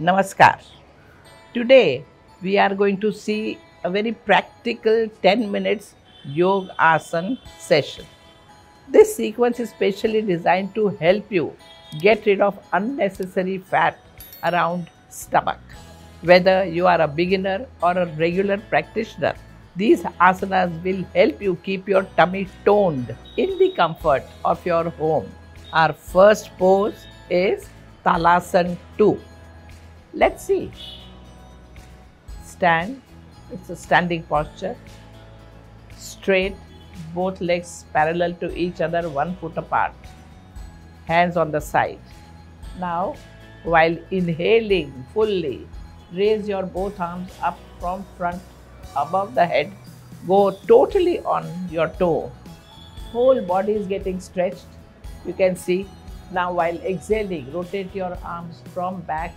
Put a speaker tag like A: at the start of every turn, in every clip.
A: Namaskar. Today we are going to see a very practical 10 minutes yoga asana session. This sequence is specially designed to help you get rid of unnecessary fat around stomach. Whether you are a beginner or a regular practitioner, these asanas will help you keep your tummy toned in the comfort of your home. Our first pose is Talasana 2. Let's see. Stand. It's a standing posture. Straight, both legs parallel to each other, 1 foot apart. Hands on the side. Now, while inhaling fully, raise your both arms up from front above the head. Go totally on your toe. Whole body is getting stretched. You can see. Now, while exhaling, rotate your arms from back.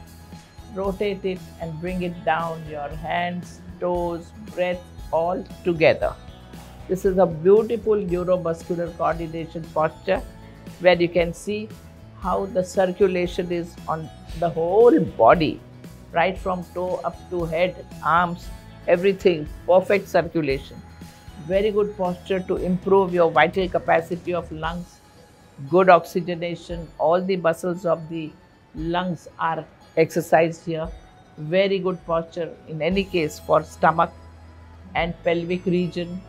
A: Rotate it and bring it down, your hands, toes, breath all together. This is a beautiful neuromuscular coordination posture where you can see how the circulation is on the whole body, right from toe up to head, arms, everything, perfect circulation. Very good posture to improve your vital capacity of lungs, good oxygenation, all the muscles of the lungs are exercised here. Very good posture in any case for stomach and pelvic region.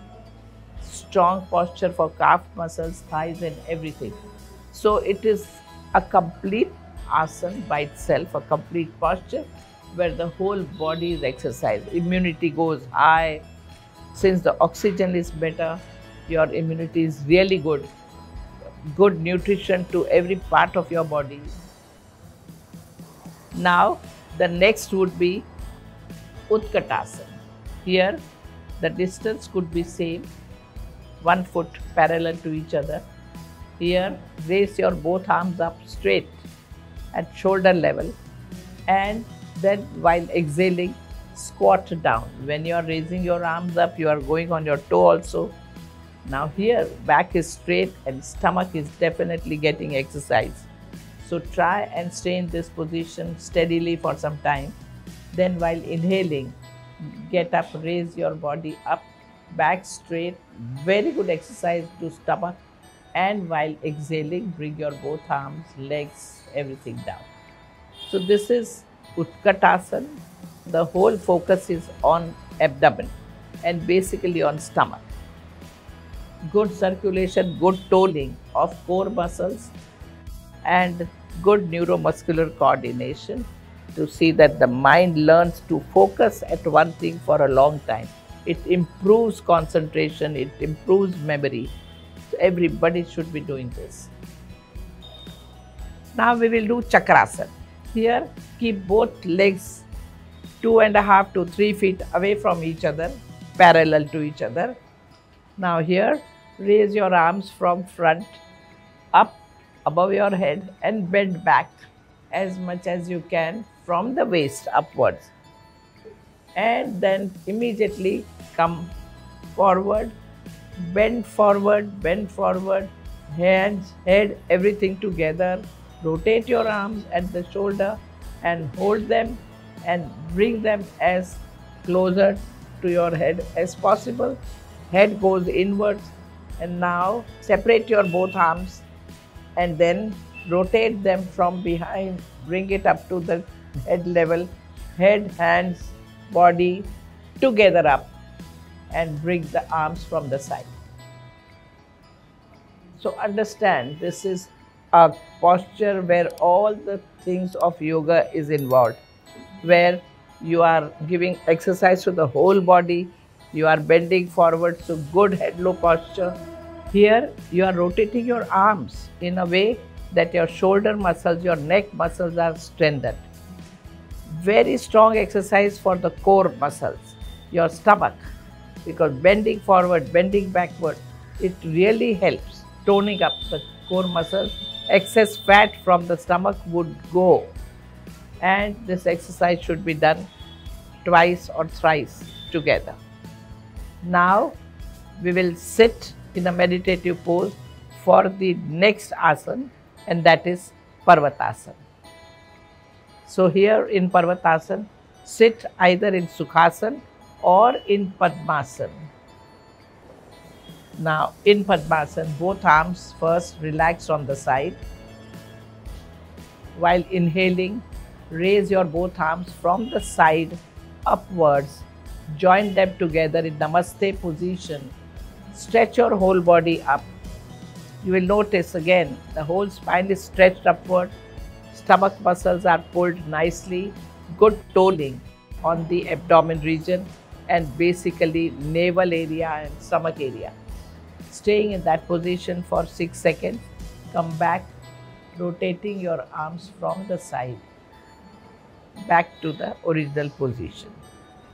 A: Strong posture for calf muscles, thighs and everything. So it is a complete asana by itself, a complete posture where the whole body is exercised. Immunity goes high. Since the oxygen is better, your immunity is really good. Good nutrition to every part of your body. Now, the next would be Utkatasana. Here, the distance could be same, 1 foot parallel to each other. Here, raise your both arms up straight at shoulder level, and then while exhaling, squat down. When you are raising your arms up, you are going on your toe also. Now here, back is straight and stomach is definitely getting exercise. So try and stay in this position steadily for some time. Then while inhaling, get up, raise your body up, back straight. Very good exercise to stomach. And while exhaling, bring your both arms, legs, everything down. So this is Utkatasana. The whole focus is on abdomen and basically on stomach. Good circulation, good toning of core muscles and good neuromuscular coordination to see that the mind learns to focus at one thing for a long time. It improves concentration, it improves memory. So everybody should be doing this. Now we will do Chakrasana. Here, keep both legs 2.5 to 3 feet away from each other, parallel to each other. Now here, raise your arms from front up above your head and bend back as much as you can from the waist upwards. And then immediately come forward, hands, head, everything together. Rotate your arms at the shoulder and hold them and bring them as closer to your head as possible. Head goes inwards, and now separate your both arms and then rotate them from behind, bring it up to the head level, head, hands, body together up, and bring the arms from the side. So understand, this is a posture where all the things of yoga is involved, where you are giving exercise to the whole body, you are bending forward, so good head-low posture. Here, you are rotating your arms in a way that your shoulder muscles, your neck muscles are strengthened. Very strong exercise for the core muscles, your stomach, because bending forward, bending backward, it really helps toning up the core muscles. Excess fat from the stomach would go, and this exercise should be done twice or thrice together. Now we will sit in a meditative pose for the next asana, and that is Parvatasana. So here in Parvatasana, sit either in Sukhasana or in Padmasana. Now in Padmasana, both arms first relax on the side. While inhaling, raise your both arms from the side upwards. Join them together in Namaste position. Stretch your whole body up. You will notice again the whole spine is stretched upward. Stomach muscles are pulled nicely. Good toning on the abdomen region and basically navel area and stomach area. Staying in that position for 6 seconds. Come back, rotating your arms from the side back to the original position.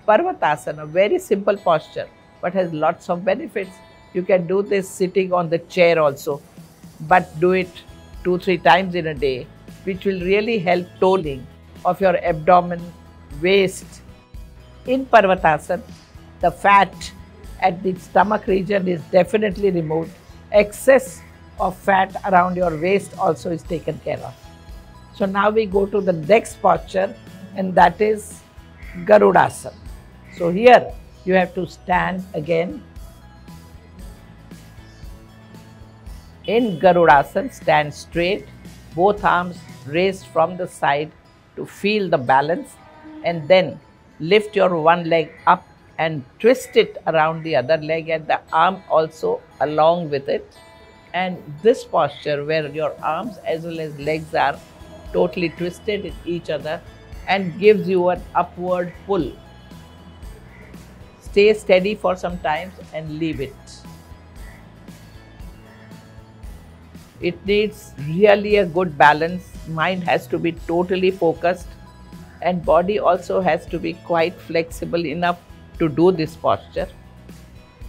A: Parvatasana, a very simple posture but has lots of benefits. You can do this sitting on the chair also, but do it 2-3 times in a day, which will really help toning of your abdomen, waist. In Parvatasana, the fat at the stomach region is definitely removed. Excess of fat around your waist also is taken care of. So now we go to the next posture, and that is Garudasana. So here you have to stand again. In Garudasana, stand straight, both arms raised from the side to feel the balance, and then lift your one leg up and twist it around the other leg and the arm also along with it. And this posture where your arms as well as legs are totally twisted in each other and gives you an upward pull. Stay steady for some time and leave it. It needs really a good balance. Mind has to be totally focused and body also has to be quite flexible enough to do this posture.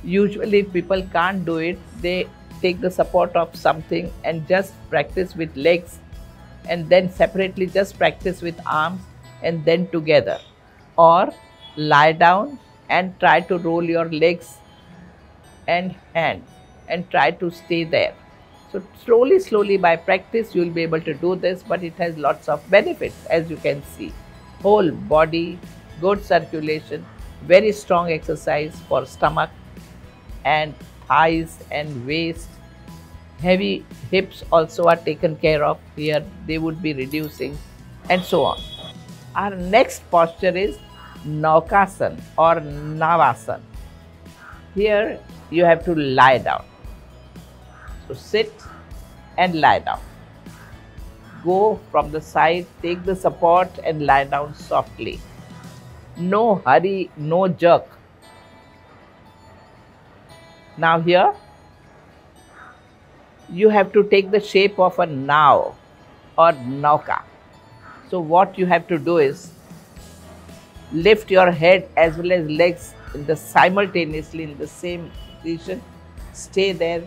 A: Usually people can't do it. They take the support of something and just practice with legs, and then separately just practice with arms and then together, or lie down and try to roll your legs and hands and try to stay there. So slowly by practice you will be able to do this, but it has lots of benefits as you can see. Whole body, good circulation, very strong exercise for stomach and thighs and waist. Heavy hips also are taken care of here, they would be reducing, and so on. Our next posture is Naukasana or Navasana. Here you have to lie down. So sit and lie down. Go from the side, take the support and lie down softly. No hurry, no jerk. Now here you have to take the shape of a now or nauka. So what you have to do is lift your head as well as legs simultaneously in the same position. Stay there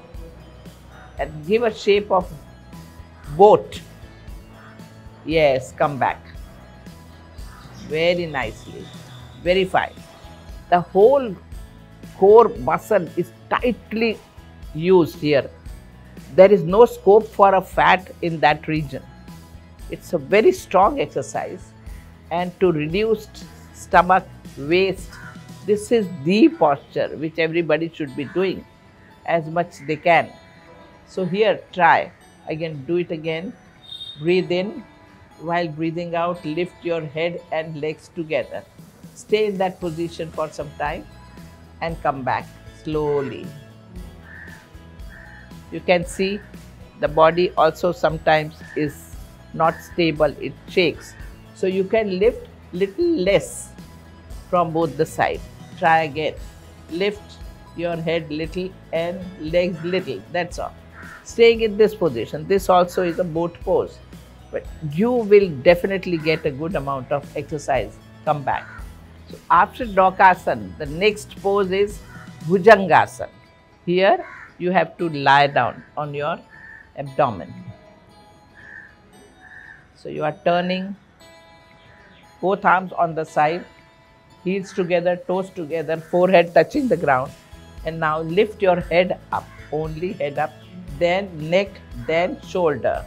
A: and give a shape of boat. Yes, come back. Very nicely, very fine. The whole core muscle is tightly used here. There is no scope for a fat in that region. It's a very strong exercise, and to reduce stomach, waist, this is the posture which everybody should be doing as much they can. So here try again, do it again. Breathe in, while breathing out lift your head and legs together. Stay in that position for some time and come back slowly. You can see the body also sometimes is not stable, it shakes. So you can lift little less from both the sides. Try again. Lift your head little and legs little, that's all. Staying in this position. This also is a boat pose, but you will definitely get a good amount of exercise. Come back. So after Naukasana, the next pose is Bhujangasana. Here you have to lie down on your abdomen. So you are turning both arms on the side, heels together, toes together, forehead touching the ground, and now lift your head up, only head up, then neck, then shoulder,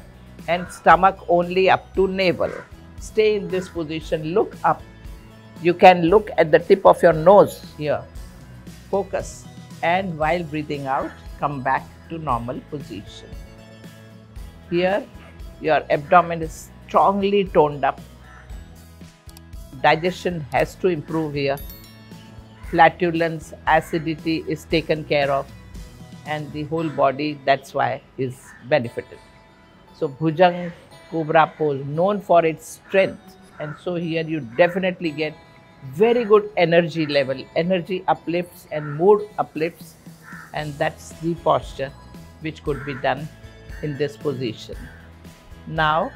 A: and stomach only up to navel. Stay in this position, look up. You can look at the tip of your nose here. Focus, and while breathing out, come back to normal position. Here, your abdomen is strongly toned up. Digestion has to improve here. Flatulence, acidity is taken care of, and the whole body, that's why, is benefited. So Bhujang Cobra pose, known for its strength, and so here you definitely get very good energy level, energy uplifts and mood uplifts, and that's the posture which could be done in this position. Now,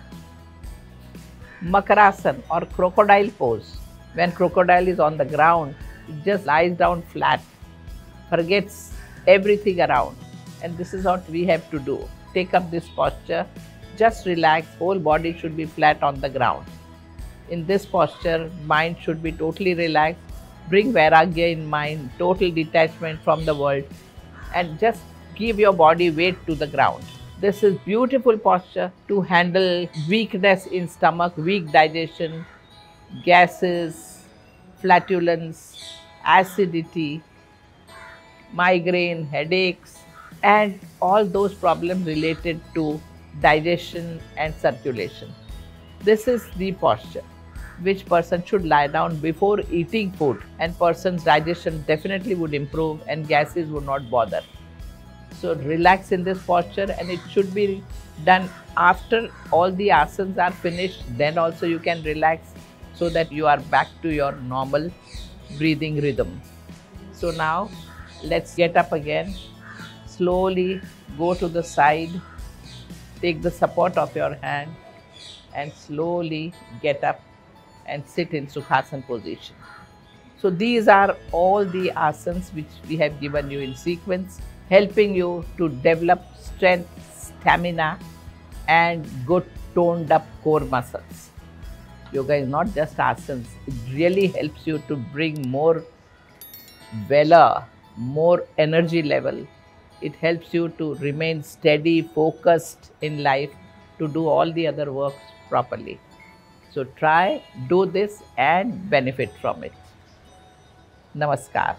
A: Makarasana or crocodile pose. When crocodile is on the ground, it just lies down flat, forgets everything around, and this is what we have to do. Take up this posture, just relax, whole body should be flat on the ground. In this posture, mind should be totally relaxed. Bring Vairagya in mind, total detachment from the world, and just give your body weight to the ground. This is beautiful posture to handle weakness in stomach, weak digestion, gases, flatulence, acidity, migraine, headaches, and all those problems related to digestion and circulation. This is the posture which person should lie down before eating food, and person's digestion definitely would improve and gases would not bother. So relax in this posture, and it should be done after all the asanas are finished. Then also you can relax so that you are back to your normal breathing rhythm. So now let's get up again. Slowly go to the side. Take the support of your hand and slowly get up and sit in Sukhasana position. So these are all the asanas which we have given you in sequence, helping you to develop strength, stamina, and good toned up core muscles. Yoga is not just asanas, it really helps you to bring more valor, more energy level. It helps you to remain steady, focused in life, to do all the other works properly. So try, do this and benefit from it. Namaskar.